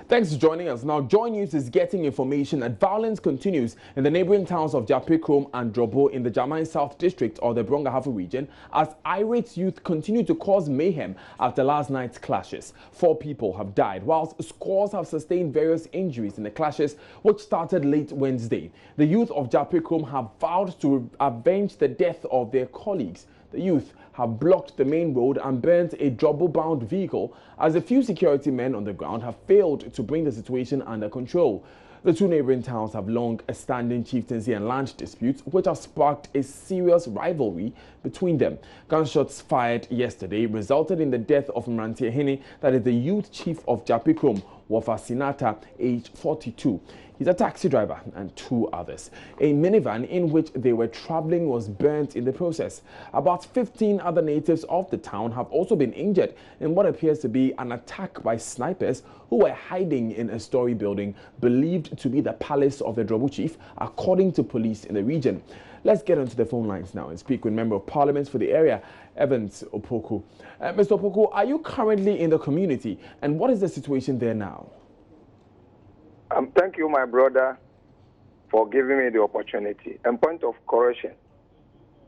Thanks for joining us. Now, Joy News is getting information that violence continues in the neighboring towns of Telecom and Drobo in the Jamaica South District or the Brong-Ahafo region as irate youth continue to cause mayhem after last night's clashes. 4 people have died, whilst scores have sustained various injuries in the clashes, which started late Wednesday. The youth of Telecom have vowed to avenge the death of their colleagues. The youth have blocked the main road and burnt a Drobo-bound vehicle as a few security men on the ground have failed to bring the situation under control. The 2 neighboring towns have long-standing chieftaincy and land disputes, which have sparked a serious rivalry between them. Gunshots fired yesterday resulted in the death of Mrantiehene, that is the youth chief of Telecom, Wafa Sinata, aged 42. He's a taxi driver, and 2 others. A minivan in which they were traveling was burnt in the process. About 15 other natives of the town have also been injured in what appears to be an attack by snipers who were hiding in a story building believed to be the palace of the Drobo chief, according to police in the region. Let's get onto the phone lines now and speak with Member of Parliament for the area, Evans Opoku. Mr. Opoku, are you currently in the community, and what is the situation there now? Thank you, my brother, for giving me the opportunity. And point of correction,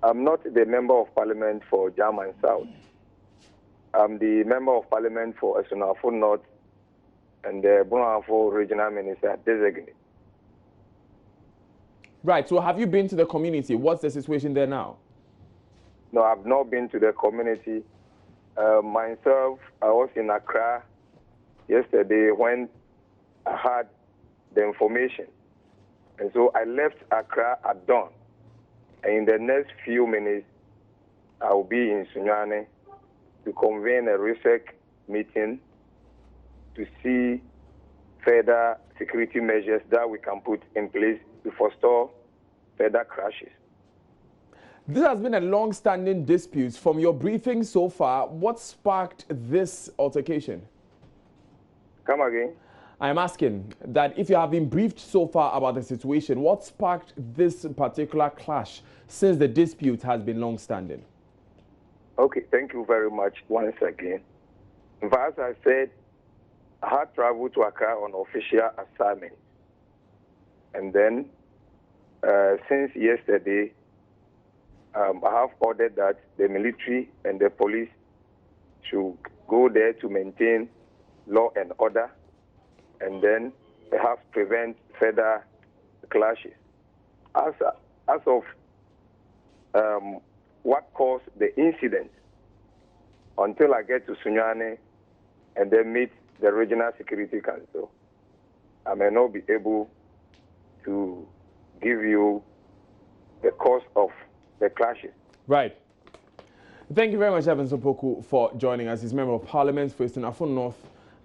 I'm not the Member of Parliament for Jamaica South. I'm the Member of Parliament for Brong-Ahafo North and the Brong-Ahafo Regional Minister designate. Right, so have you been to the community? What's the situation there now? No, I've not been to the community. Myself, I was in Accra yesterday when I had the information. And so I left Accra at dawn. And in the next few minutes, I will be in Sunyani to convene a research meeting to see further security measures that we can put in place to forestall further crashes. This has been a long-standing dispute. From your briefing so far, what sparked this altercation? Come again? I am asking that if you have been briefed so far about the situation, what sparked this particular clash since the dispute has been long-standing? Okay, thank you very much once again. As I said, I had traveled to Accra on official assignment. And then, since yesterday, I have ordered that the military and the police should go there to maintain law and order and then perhaps prevent further clashes. As of what caused the incident, until I get to Sunyani and then meet the Regional Security Council, I may not be able to give you the cause of the clashes. Right. Thank you very much, Evans Opoku, for joining us. He's Member of Parliament for Brong-Ahafo North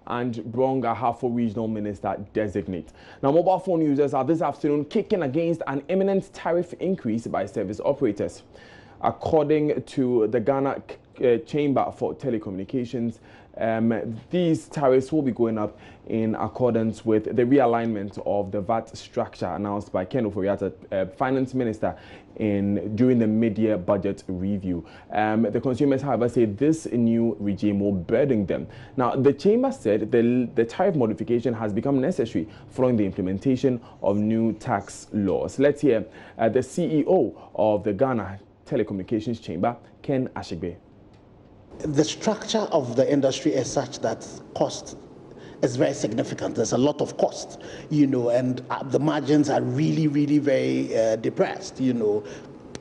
and Brong-Ahafo Regional Minister Designate. Now, mobile phone users are this afternoon kicking against an imminent tariff increase by service operators. According to the Ghana Chamber for Telecommunications, these tariffs will be going up in accordance with the realignment of the VAT structure announced by Ken Ofori-Atta, Finance Minister, during the mid-year budget review. The consumers, however, say this new regime will burden them. Now, the Chamber said the tariff modification has become necessary following the implementation of new tax laws. Let's hear the CEO of the Ghana Telecommunications Chamber, Ken Ashigbe. The structure of the industry is such that cost is very significant. There's a lot of cost, and the margins are really, really very depressed,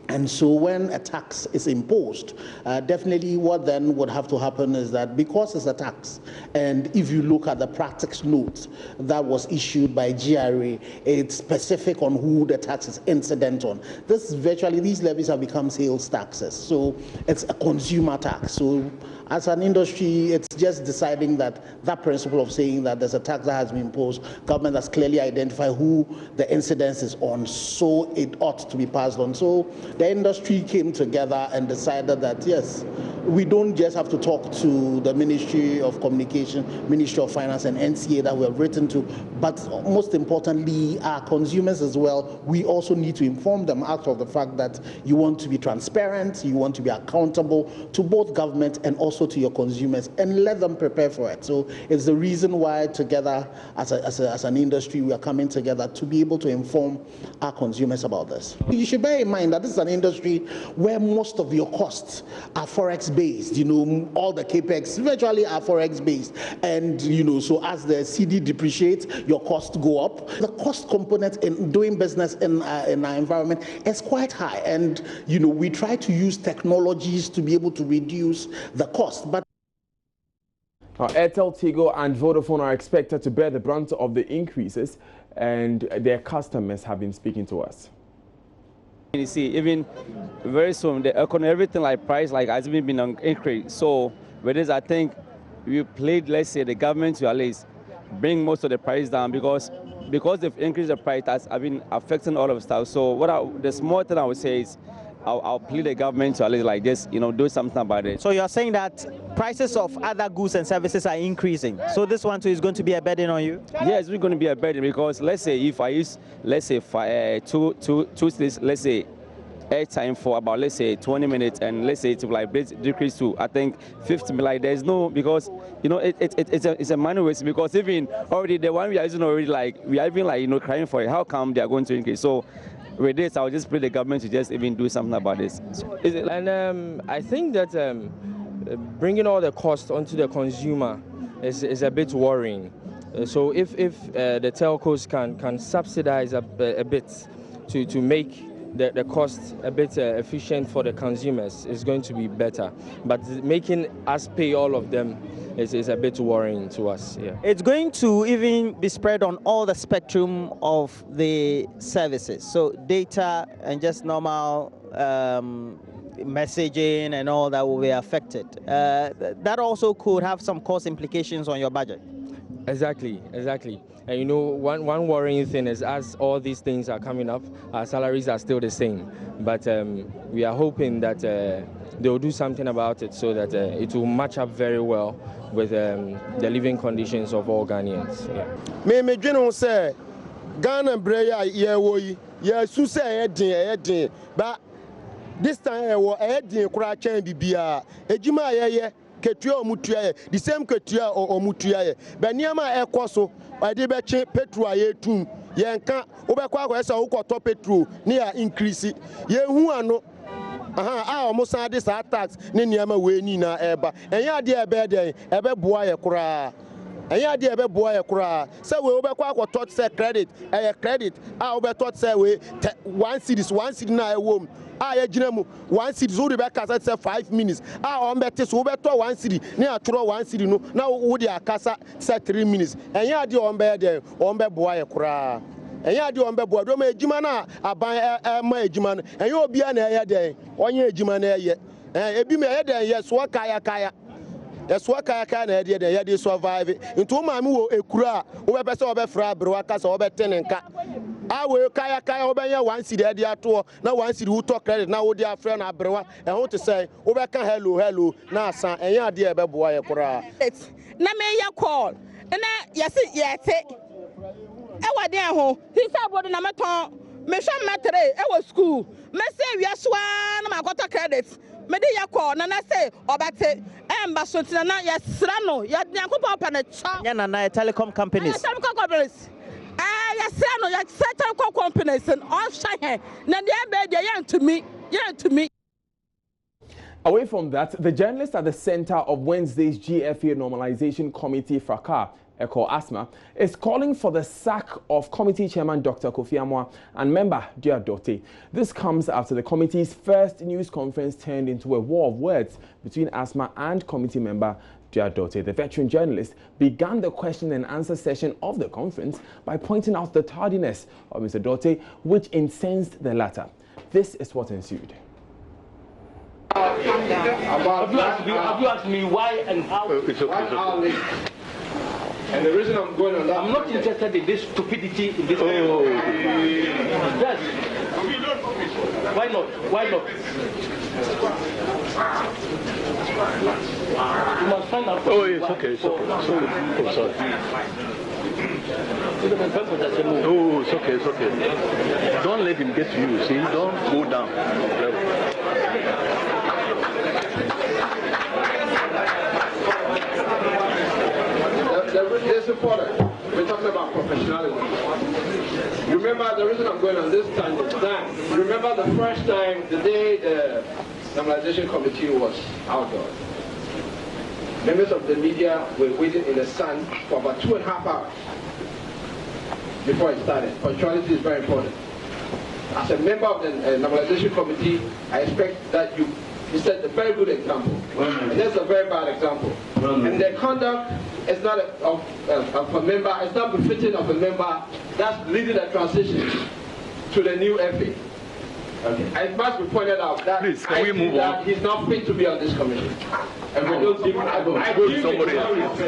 And so when a tax is imposed, definitely what then would have to happen is that because it's a tax, and if you look at the practice note that was issued by GRA, it's specific on who the tax is incident on. These levies have become sales taxes, so it's a consumer tax. So as an industry, it's just deciding that principle of saying that there's a tax that has been imposed, government has clearly identified who the incidence is on, so it ought to be passed on. So the industry came together and decided that, yes, we don't just have to talk to the Ministry of Communication, Ministry of Finance, and NCA that we have written to, but most importantly, our consumers as well. We also need to inform them out of the fact that you want to be transparent, you want to be accountable to both government and also also to your consumers and let them prepare for it. So it's the reason why together as an industry we are coming together to be able to inform our consumers about this. You should bear in mind that this is an industry where most of your costs are forex based. You know, all the capex virtually are forex based, and you know, so as the CD depreciates, your costs go up. The cost component in doing business in our environment is quite high, and you know, we try to use technologies to be able to reduce the cost. But now, Airtel, Tigo and Vodafone are expected to bear the brunt of the increases, and their customers have been speaking to us. You see, even very soon, the economy, everything like price, like has been on increase. So with this, I think we played, let's say, the government to at least bring most of the price down because they've increased the price, that's been affecting all of stuff. So the small thing I would say is I'll plead the government to at least like this, you know, do something about it. So you're saying that prices of other goods and services are increasing. So this one too is going to be a burden on you? Yeah, it's going to be a burden because let's say if I use, let's say, two let's say, airtime for about, let's say, 20 minutes, and let's say it's like decrease to, I think, 50 minutes. Like there's no, because you know it's a money waste, because even already the one we are using already, like we are even like, you know, crying for it. How come they are going to increase? So with this, I'll just pray the government to just even do something about this. And I think that bringing all the cost onto the consumer is a bit worrying. So if the telcos can subsidize a bit to make the cost a bit efficient for the consumers, is going to be better. But making us pay all of them is a bit worrying to us. Yeah. It's going to even be spread on all the spectrum of the services. So data and just normal messaging and all that will be affected. That also could have some cost implications on your budget. Exactly. And you know, one worrying thing is, as all these things are coming up, our salaries are still the same. But we are hoping that they will do something about it so that it will match up very well with the living conditions of all Ghanaians. Yeah. Me dwene say Ghana breya ye su say edin but this time edin kura chen bibia ejuma ye ketua omutua the same ketua omutua be niam ekoso ade be che petrol ayetum yenka obekwa akwese ukoto petrol ne ya increase ye hu ano omusan de sa tax ne niam we ni na eba enya de ebe den ebe boa ye kura enya de ebe boa ye kura say we obekwa akoto say credit credit obeto say we 1 cedi na ewom ye gina mu 1 cedi so de be kasa say 5 minutes on beti so beto 1 cedi ne atoro 1 cedi no na wo de akasa say 3 minutes enya de on be de on be boa ye kura enya de on be boa do ma ejima na aban ma ejima no enya obia na eye de onye ejima na eye ebi me eye de ye so kaya yes wa kaya na eye de ye de survive into ma mi wo ekura wo be pese wo be fra bre wa kasa wo be tenenka awe kaya obenya 1 cedi ade ato na 1 cedi wo to credit na wo de afre na abrewa ho te say wo be ka hello na asan enya ade e be boa ye kora na me ya call na yesi yete e wade ho hisa bodo na meton me hwa matre e wo school me say wiaswa na makoto credit me de ya call na say obate emba so tina na yesra no ya nyankopon pa na cha na telecom companies. Telecom companies. Yes, no, you set companies and all shine. Now to me. Away from that, the journalist at the center of Wednesday's GFA Normalization Committee, Fracas, Echo Asma, is calling for the sack of committee chairman Dr. Kofi Amwa and member Diadote. This comes after the committee's first news conference turned into a war of words between Asma and committee member Diadote. The veteran journalist began the question and answer session of the conference by pointing out the tardiness of Mr. Dote, which incensed the latter. This is what ensued. Have you asked me why and how? It's okay. And the reason I'm going on that, I'm not interested in this stupidity in this Yes. Why not? You must find out. Oh, it's okay. Oh, sorry. Oh, it's okay. Don't let him get to you, see? Don't go down. It's important. We're talking about professionalism. Remember, the reason I'm going on this tangent is that, remember the first time, the day the Normalization Committee was outdoors. Members of the media were waiting in the sun for about 2.5 hours before it started. Punctuality is very important. As a member of the Normalization Committee, I expect that you set a very good example. And that's a very bad example. And the conduct is not of a member, it's not befitting of a member that's leading a transition to the new FA. Okay. It must be pointed out that please, can we move on? He's not fit to be on this commission. And we don't give him somebody else.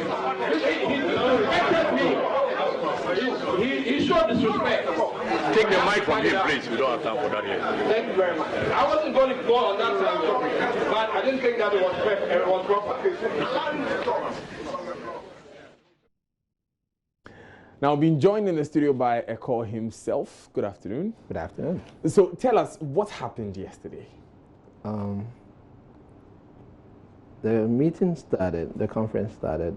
He showed disrespect. Take the mic from him, please. We don't have time for that here. Thank you very much. I wasn't going to go on that topic, but I didn't think that it was fair. It was proper. Now, being joined in the studio by Eko himself. Good afternoon. Good afternoon. So, tell us what happened yesterday. The meeting started, the conference started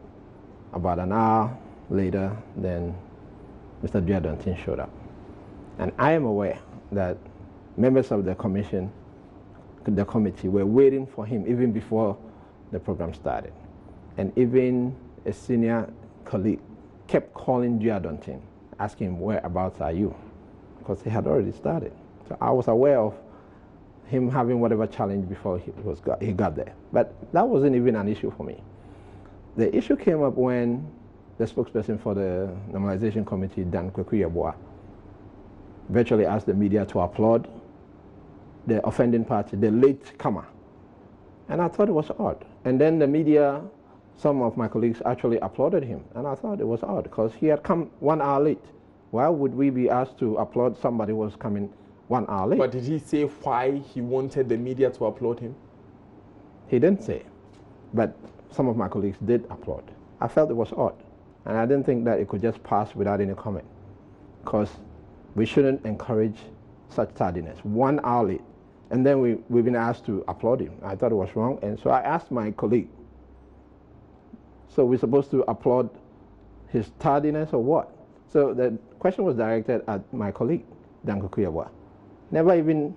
about an hour later. Then Mr. Dormant showed up, and I am aware that members of the commission, the committee, were waiting for him even before the program started, and even a senior colleague kept calling Dormant, asking him, whereabouts are you? Because he had already started. So I was aware of him having whatever challenge before he got there. But that wasn't even an issue for me. The issue came up when the spokesperson for the Normalization Committee, Dan Kwekuyeboah, virtually asked the media to applaud the offending party, the late comer. And I thought it was odd. And then the media, some of my colleagues actually applauded him. And I thought it was odd because he had come 1 hour late. Why would we be asked to applaud somebody who was coming 1 hour late? But did he say why he wanted the media to applaud him? He didn't say. But some of my colleagues did applaud. I felt it was odd. And I didn't think that it could just pass without any comment. Because we shouldn't encourage such tardiness. 1 hour late. And then we've been asked to applaud him. I thought it was wrong. And so I asked my colleague, so we're supposed to applaud his tardiness or what? So the question was directed at my colleague, Dan Kwekuyeboah. Never even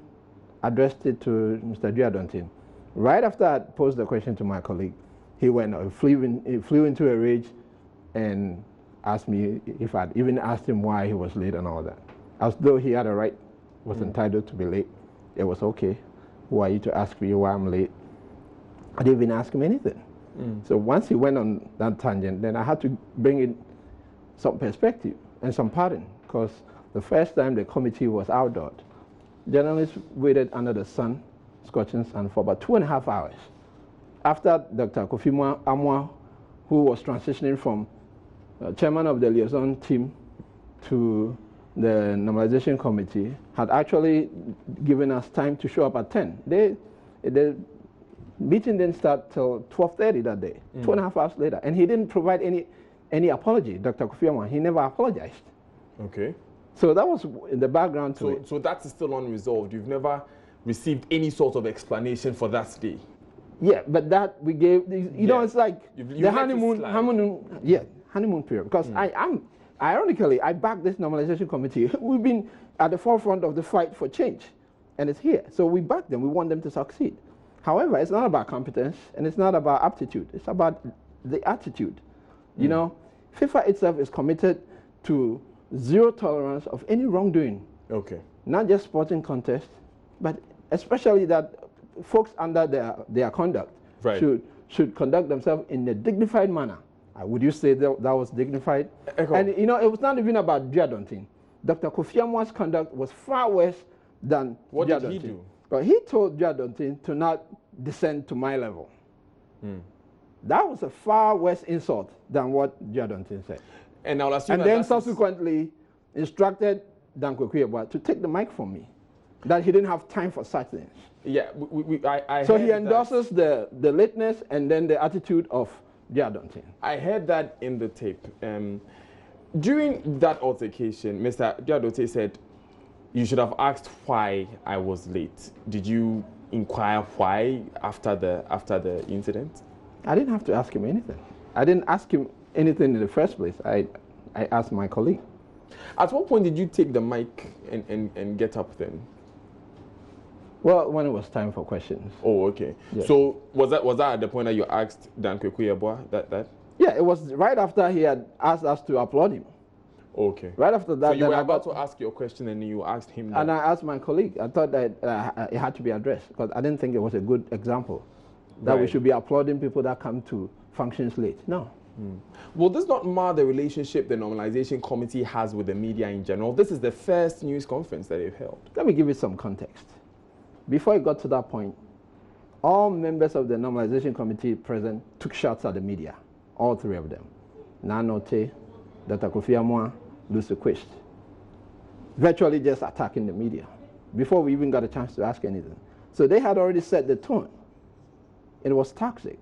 addressed it to Mr. Dormant. Right after I posed the question to my colleague, he flew into a rage and asked me if I'd even asked him why he was late and all that. As though he had a right, was entitled to be late. It was okay. Who are you to ask me why I'm late? I didn't even ask him anything. So once he went on that tangent, then I had to bring in some perspective and some pattern, because the first time the committee was outdoors, journalists waited under the sun, scorching sun, for about 2.5 hours. After Dr. Kofi Amwa, who was transitioning from chairman of the liaison team to the Normalization Committee, had actually given us time to show up at 10. The meeting didn't start till 12:30 that day, 2.5 hours later. And he didn't provide any apology, Dr. Kofi Amwa. He never apologized. Okay. So that was in the background to it. So that is still unresolved. You've never received any sort of explanation for that day? Yeah, but that we gave, you know, it's like the honeymoon period. Because ironically, I back this Normalization Committee. We've been at the forefront of the fight for change, and it's here. So we back them. We want them to succeed. However, it's not about competence, and it's not about aptitude. It's about the attitude. You know, FIFA itself is committed to zero tolerance of any wrongdoing. Okay. Not just sporting contests, but especially that folks under their conduct should conduct themselves in a dignified manner. Would you say that was dignified? And you know, it was not even about Dormant. Dr. Kofi Amwa's conduct was far worse than what Dormant. did he do? But he told Dormant to not descend to my level. That was a far worse insult than what Dormant said. And I'll assume and then subsequently instructed Dan Kwekuyeboah to take the mic from me, that he didn't have time for such things. Yeah, so he endorses the lateness and then the attitude of Dormant. I heard that in the tape. During that altercation, Mr. Dormant said, you should have asked why I was late. Did you inquire why after the incident? I didn't have to ask him anything. I didn't ask him anything in the first place, I asked my colleague. At what point did you take the mic and get up then? Well, when it was time for questions. Oh, okay. Yes. So was that at the point that you asked Dan Kwekwe that? Yeah, it was right after he had asked us to applaud him. Okay. Right after that, so you were about to ask your question and you asked him that. And I asked my colleague. I thought that it had to be addressed because I didn't think it was a good example that we should be applauding people that come to functions late. No. Will this not mar the relationship the Normalization Committee has with the media in general? This is the first news conference that they've held. Let me give you some context. Before it got to that point, all members of the Normalization Committee present took shots at the media, all three of them. Nanote, Dr. Kofi Amwa, Lucy Quist, virtually just attacking the media before we even got a chance to ask anything. So they had already set the tone. It was toxic.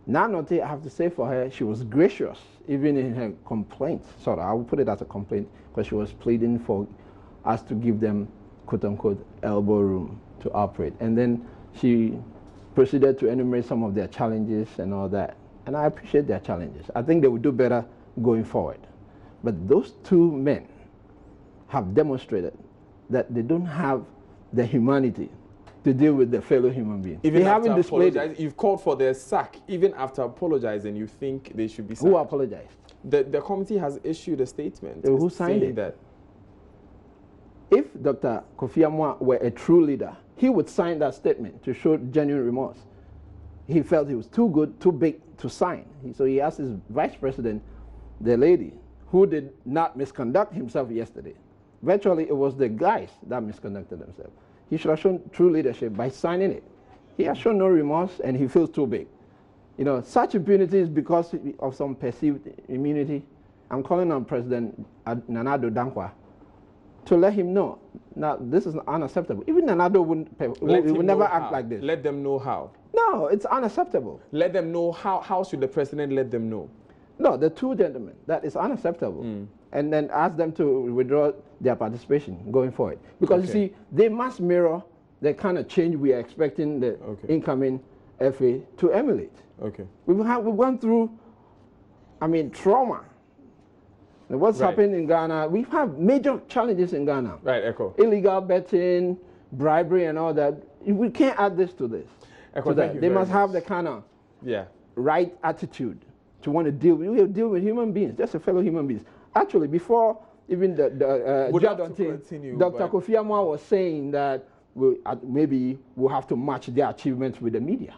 Nanote, I have to say for her, she was gracious, even in her complaint. Sorry, I will put it as a complaint because she was pleading for us to give them quote-unquote elbow room to operate. And then she proceeded to enumerate some of their challenges and all that. And I appreciate their challenges. I think they will do better going forward. But those two men have demonstrated that they don't have the humanity to deal with their fellow human beings. Even they haven't displayed it. You've called for their sack. Even after apologizing, you think they should be sacked. Who apologized? The committee has issued a statement. Who signed it? That if Dr. Kofi Amwa were a true leader, he would sign that statement to show genuine remorse. He felt he was too good, too big to sign. So he asked his vice president, the lady, who did not misconduct himself yesterday. Virtually, it was the guys that misconducted themselves. He should have shown true leadership by signing it. He has shown no remorse, and he feels too big. You know, such impunity is because of some perceived immunity. I'm calling on President Nanado Dankwa to let him know, now, this is unacceptable. Even Nanado would never act like this. Let them know how. No, it's unacceptable. Let them know how. How should the president let them know? No, the two gentlemen, that is unacceptable. And then ask them to withdraw their participation going forward. Because you see, they must mirror the kind of change we are expecting the incoming FA to emulate. Okay. We've gone through, trauma. And what's happened in Ghana, we have major challenges in Ghana. Right, Echo. Illegal betting, bribery and all that. We can't add this to this. Echo, they must have the kind of right attitude to want to deal with human beings, just a fellow human beings. Actually, before even Dr. Kofi Amwa was saying that maybe we'll have to match their achievements with the media.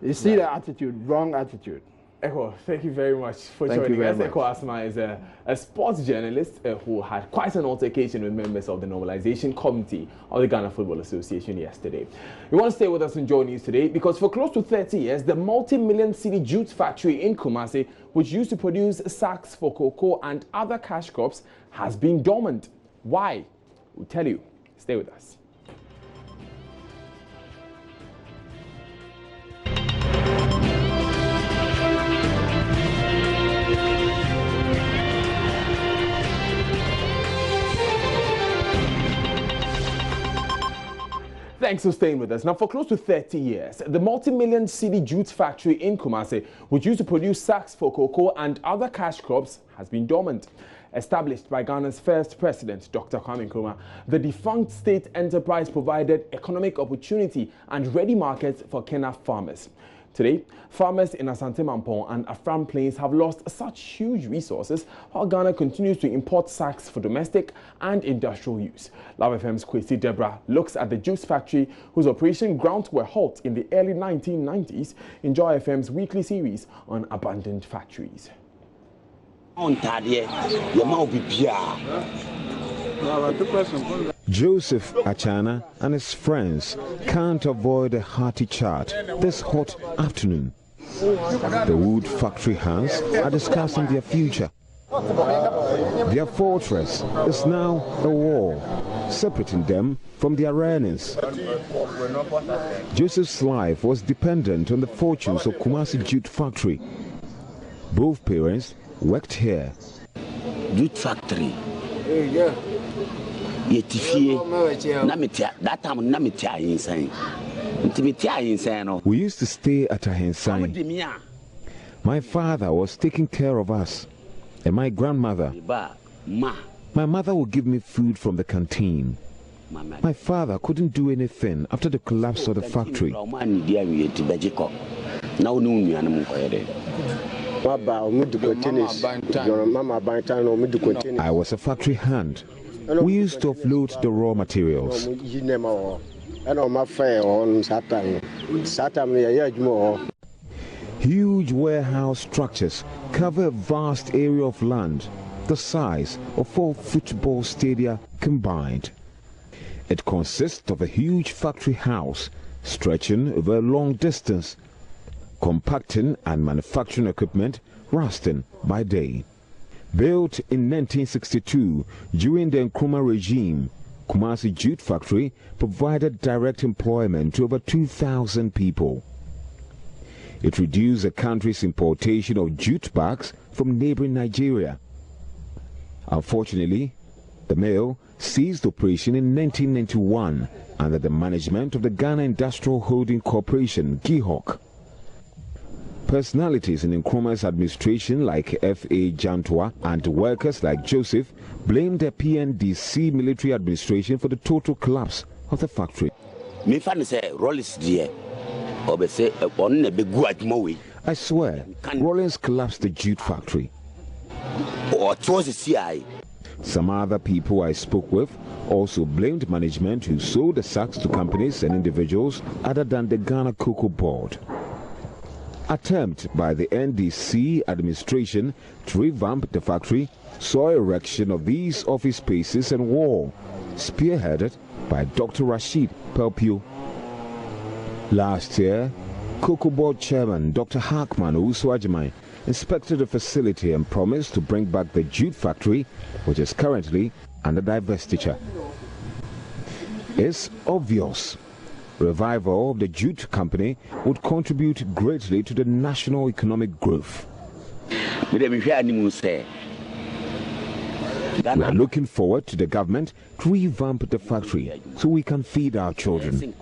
You see the attitude, wrong attitude. Echo, thank you very much for joining us. Echo Asma is a sports journalist who had quite an altercation with members of the Normalization Committee of the Ghana Football Association yesterday. You want to stay with us and join news today because for close to 30 years, the multi-million cedi jute factory in Kumasi, which used to produce sacks for cocoa and other cash crops, has been dormant. Why? We'll tell you. Stay with us. Thanks for staying with us. Now, for close to 30 years, the multi-million cedi jute factory in Kumasi, which used to produce sacks for cocoa and other cash crops, has been dormant. Established by Ghana's first president, Dr. Kwame Nkrumah, the defunct state enterprise provided economic opportunity and ready markets for Kenya farmers. Today, farmers in Asante Mampong and Afram Plains have lost such huge resources while Ghana continues to import sacks for domestic and industrial use. Love FM's Kwesi Deborah looks at the juice factory whose operation ground to a halt in the early 1990s in Joy FM's weekly series on abandoned factories. Joseph Achana and his friends can't avoid a hearty chat this hot afternoon. The wood factory hands are discussing their future. Their fortress is now a wall, separating them from their earnings. Joseph's life was dependent on the fortunes of Kumasi Jute Factory. Both parents worked here. Jute Factory. We used to stay at Ahensai. My father was taking care of us, and my grandmother. My mother would give me food from the canteen. My father couldn't do anything after the collapse of the factory. I was a factory hand. We used to offload the raw materials. Huge warehouse structures cover a vast area of land, the size of 4 football stadia combined. It consists of a huge factory house stretching over a long distance, compacting and manufacturing equipment rusting by day. Built in 1962 during the Nkrumah regime, Kumasi Jute Factory provided direct employment to over 2,000 people. It reduced the country's importation of jute bags from neighboring Nigeria. Unfortunately, the mill ceased operation in 1991 under the management of the Ghana Industrial Holding Corporation, GIHOC. Personalities in Nkrumah's administration like F.A. Jantwa and workers like Joseph blamed the PNDC military administration for the total collapse of the factory. I swear, Rollins collapsed the jute factory. Some other people I spoke with also blamed management who sold the sacks to companies and individuals other than the Ghana Cocoa Board. Attempt by the NDC administration to revamp the factory saw erection of these office spaces and wall, spearheaded by Dr. Rashid Pelpio. Last year, Cocoa Board Chairman Dr. Hakman Owusu-Agyeman inspected the facility and promised to bring back the jute factory, which is currently under divestiture. It's obvious revival of the jute company would contribute greatly to the national economic growth. We are looking forward to the government to revamp the factory so we can feed our children.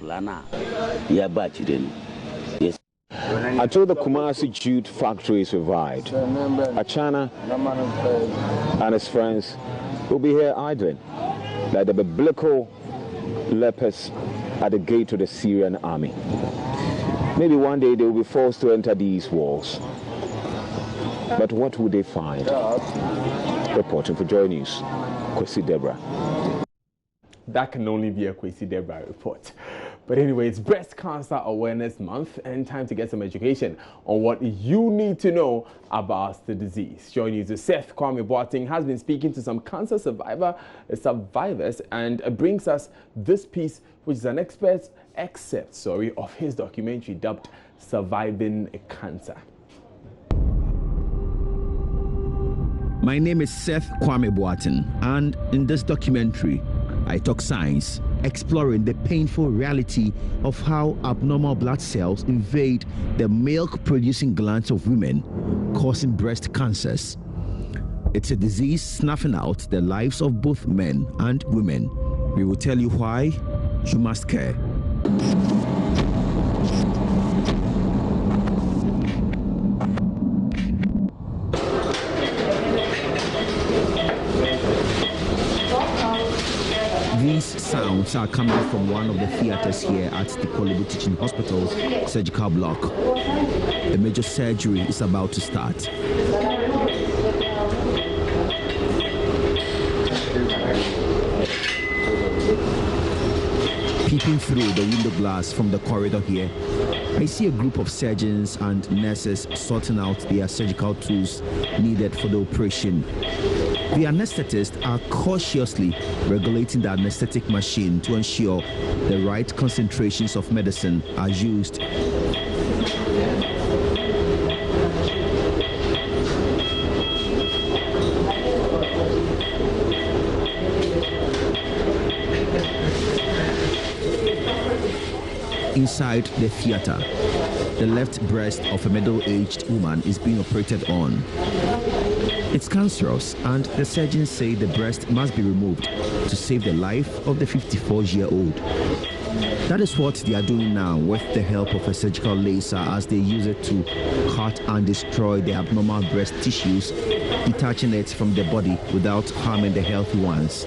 Until the Kumasi Jute factory is revived, Achana and his friends will be here idling like the biblical lepers at the gate of the Syrian army. Maybe one day they will be forced to enter these walls. But what would they find? Reporting for Joy News, Kwesi Deborah. That can only be a Kwesi Deborah report. But anyway, it's Breast Cancer Awareness Month and time to get some education on what you need to know about the disease. Joy News' Seth Kwame Boateng has been speaking to some cancer survivors and brings us this piece, which is an excerpt of his documentary dubbed Surviving Cancer. My name is Seth Kwame Boateng, and in this documentary, I talk science, exploring the painful reality of how abnormal blood cells invade the milk-producing glands of women, causing breast cancers. It's a disease snuffing out the lives of both men and women. We will tell you why you must care. These sounds are coming from one of the theaters here at the Kolebu Teaching Hospital's surgical block. A major surgery is about to start. Peeping through the window glass from the corridor here, I see a group of surgeons and nurses sorting out their surgical tools needed for the operation. The anesthetists are cautiously regulating the anesthetic machine to ensure the right concentrations of medicine are used. Inside the theater, the left breast of a middle-aged woman is being operated on. It's cancerous, and the surgeons say the breast must be removed to save the life of the 54-year-old. That is what they are doing now with the help of a surgical laser as they use it to cut and destroy the abnormal breast tissues, detaching it from the body without harming the healthy ones.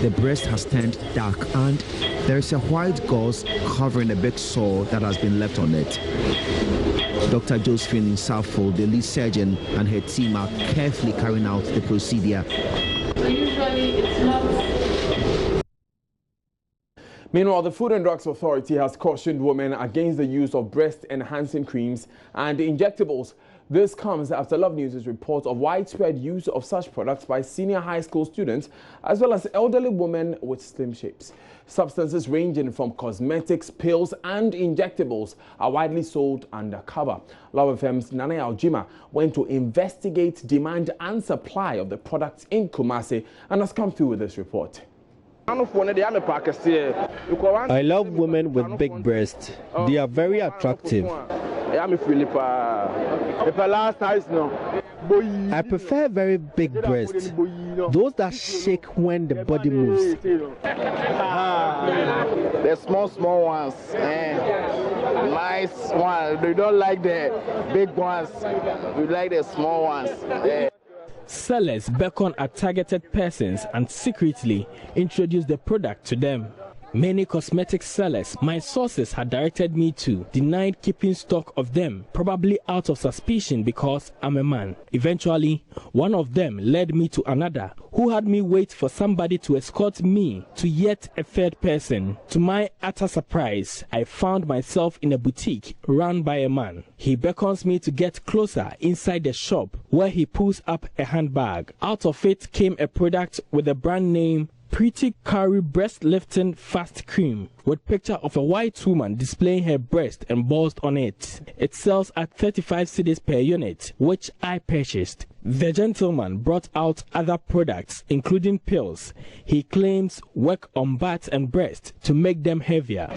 The breast has turned dark and there is a white gauze covering a big sore that has been left on it. Dr. Josephine Safo, the lead surgeon, and her team are carefully carrying out the procedure. Usually it's not. Meanwhile, the Food and Drugs Authority has cautioned women against the use of breast-enhancing creams and injectables. This comes after Love News' report of widespread use of such products by senior high school students as well as elderly women with slim shapes. Substances ranging from cosmetics, pills and injectables are widely sold undercover. Love FM's Nana Aljima went to investigate demand and supply of the products in Kumasi and has come through with this report. I love women with big breasts. They are very attractive. I prefer very big breasts, those that shake when the body moves. The small ones, nice ones. They don't like the big ones. We like the small ones. Sellers beckon at targeted persons and secretly introduce the product to them. Many cosmetic sellers my sources had directed me to denied keeping stock of them, probably out of suspicion because I'm a man. Eventually, one of them led me to another who had me wait for somebody to escort me to yet a third person. To my utter surprise, I found myself in a boutique run by a man. He beckons me to get closer inside the shop where he pulls up a handbag. Out of it came a product with the brand name Pretty Curry Breast Lifting Fast Cream with picture of a white woman displaying her breast embossed on it. It sells at 35 cedis per unit, which I purchased. The gentleman brought out other products, including pills. He claims work on butts and breast to make them heavier.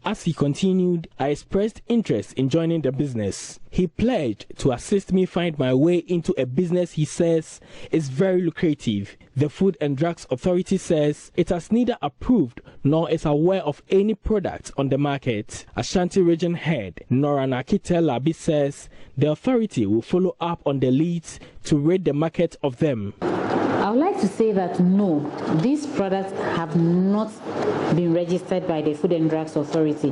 As he continued, I expressed interest in joining the business. He pledged to assist me find my way into a business he says is very lucrative. The Food and Drugs Authority says it has neither approved nor is aware of any product on the market. Ashanti Region Head Nora Nakite Labi says the authority will follow up on the leads to rid the market of them. I would like to say that no, these products have not been registered by the Food and Drugs Authority.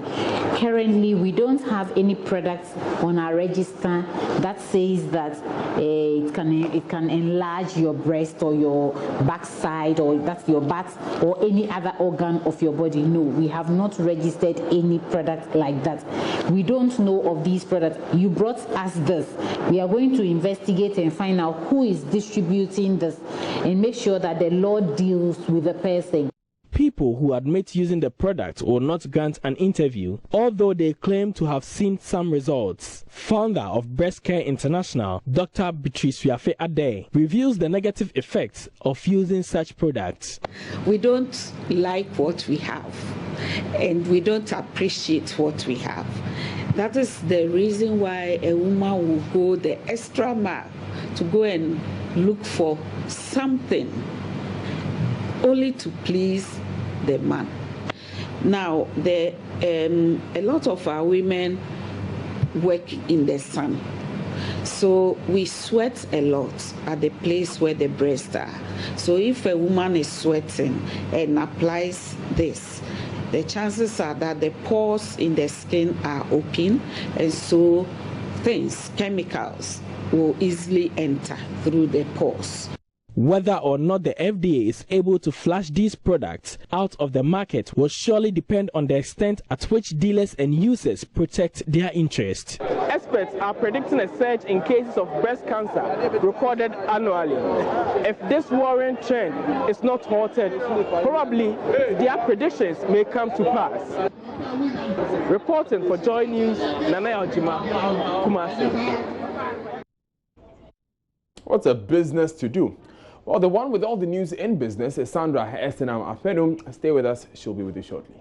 Currently, we don't have any products on our register that says that it can enlarge your breast or your backside or that's your butt or any other organ of your body. No, we have not registered any product like that. We don't know of these products. You brought us this. We are going to investigate and find out who is distributing this and make sure that the law deals with the person. People who admit using the product will not grant an interview, although they claim to have seen some results. Founder of Breast Care International, Dr. Beatrice Yafe Ade, reveals the negative effects of using such products. We don't like what we have, and we don't appreciate what we have. That is the reason why a woman will go the extra mile to go and look for something only to please the man. Now, a lot of our women work in the sun, so we sweat a lot at the place where the breasts are. So if a woman is sweating and applies this, the chances are that the pores in the skin are open, and so chemicals will easily enter through the pores. Whether or not the FDA is able to flush these products out of the market will surely depend on the extent at which dealers and users protect their interest. Experts are predicting a surge in cases of breast cancer recorded annually. If this worrying trend is not halted, probably their predictions may come to pass. Reporting for Joy News, Nana Aljima, Kumasi. What's a business to do? Well, the one with all the news in business is Sandra Estenam Afenum. Stay with us. She'll be with you shortly.